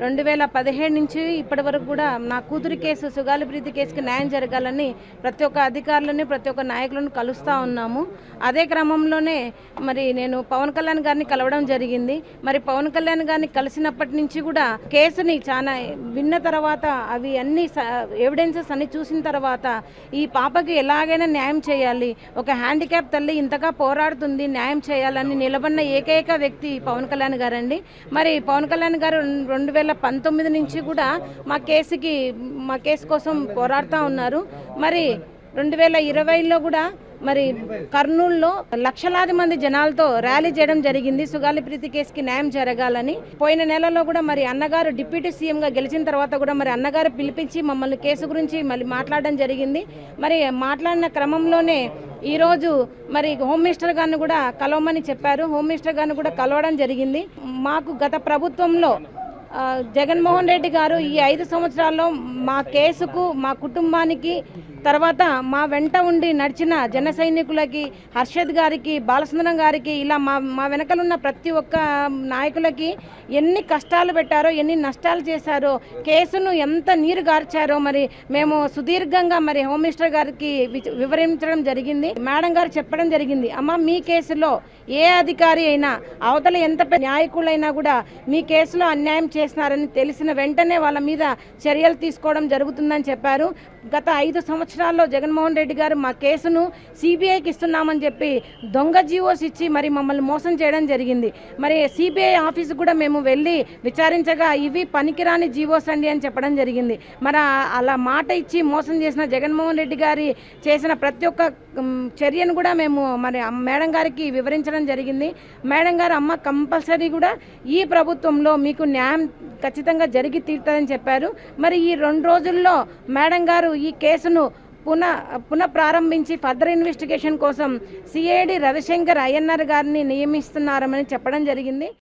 2017 నుంచి ఇప్పటి వరకు కూడా నా కూతురి కేసు సుగాలి ప్రీతి కేసుకి న్యాయం జరగాలని ప్రతి ఒక్క అధికారులని ప్రతి ఒక్క నాయకులను కలుస్తూ ఉన్నాము. అదే క్రమంలోనే మరి నేను పవన్ కళ్యాణ్ గారిని కలవడం జరిగింది. మరి పవన్ కళ్యాణ్ గారిని కలిసినప్పటి నుంచి కూడా కేసుని చాలా విన్న తర్వాత అవి అన్ని ఎవిడెన్సెస్ అన్ని చూసిన తర్వాత ఈ పాపకి ఎలాగైనా న్యాయం చేయాలి, ఒక హ్యాండిక్యాప్ తల్లి ఇంతగా పోరాడుతుంది, న్యాయం చేయాలని నిలబడిన ఏకైక వ్యక్తి పవన్ కళ్యాణ్ గారండి. మరి పవన్ కళ్యాణ్ గారు 2019 నుంచి కూడా మా కేసు కోసం పోరాడుతూ ఉన్నారు. మరి 2020లో కూడా మరి కర్నూలులో లక్షలాది మంది జనాలతో ర్యాలీ చేయడం జరిగింది సుగాలి ప్రీతి కేసుకి న్యాయం జరగాలని. పోయిన నెలలో కూడా మరి అన్నగారు డిప్యూటీ సీఎంగా గెలిచిన తర్వాత కూడా మరి అన్నగారు పిలిపించి మమ్మల్ని కేసు గురించి మళ్ళీ మాట్లాడడం జరిగింది. మరి మాట్లాడిన క్రమంలోనే ఈరోజు మరి హోమ్ మినిస్టర్ గారిని కూడా కలవమని చెప్పారు. హోమ్ మినిస్టర్ గారిని కూడా కలవడం జరిగింది. మాకు గత ప్రభుత్వంలో జగన్మోహన్ రెడ్డి గారు ఈ 5 సంవత్సరాల్లో మా కేసుకు, మా కుటుంబానికి, తర్వాత మా వెంట ఉండి నడిచిన జన సైనికులకి, హర్షద్ గారికి, బాలసుందరం గారికి, ఇలా మా వెనకలున్న ప్రతి ఒక్క నాయకులకి ఎన్ని కష్టాలు పెట్టారో, ఎన్ని నష్టాలు చేశారో, కేసును ఎంత నీరు గార్చారో మరి మేము సుదీర్ఘంగా మరి హోమ్ మినిస్టర్ గారికి వివరించడం జరిగింది. మేడం గారు చెప్పడం జరిగింది, అమ్మ మీ కేసులో ఏ అధికారి అయినా, అవతల ఎంత న్యాయకులైనా కూడా మీ కేసులో అన్యాయం చేసినారని తెలిసిన వెంటనే వాళ్ళ మీద చర్యలు తీసుకోవడం జరుగుతుందని చెప్పారు. గత 5 సంవత్సరాల్లో జగన్మోహన్ రెడ్డి గారు మా కేసును సిబిఐకి ఇస్తున్నామని చెప్పి దొంగ జీవోస్ ఇచ్చి మరి మమ్మల్ని మోసం చేయడం జరిగింది. మరి సిబిఐ ఆఫీసు కూడా మేము వెళ్ళి విచారించగా ఇవి పనికిరాని జీవోస్ అండి అని చెప్పడం జరిగింది. మరి అలా మాట ఇచ్చి మోసం చేసిన జగన్మోహన్ రెడ్డి గారి చేసిన ప్రతి ఒక్క చర్యను కూడా మేము మరి మేడం గారికి వివరించడం జరిగింది. మేడం గారు, అమ్మ కంపల్సరీ కూడా ఈ ప్రభుత్వంలో మీకు న్యాయం ఖచ్చితంగా జరిగి తీరుతుందని చెప్పారు. మరి ఈ 2 రోజుల్లో మేడం గారు ఈ కేసును పునః ప్రారంభించి ఫర్దర్ ఇన్వెస్టిగేషన్ కోసం సిఐడి రవిశంకర్ అయ్యన్నర్ గారిని నియమిస్తున్నారని చెప్పడం జరిగింది.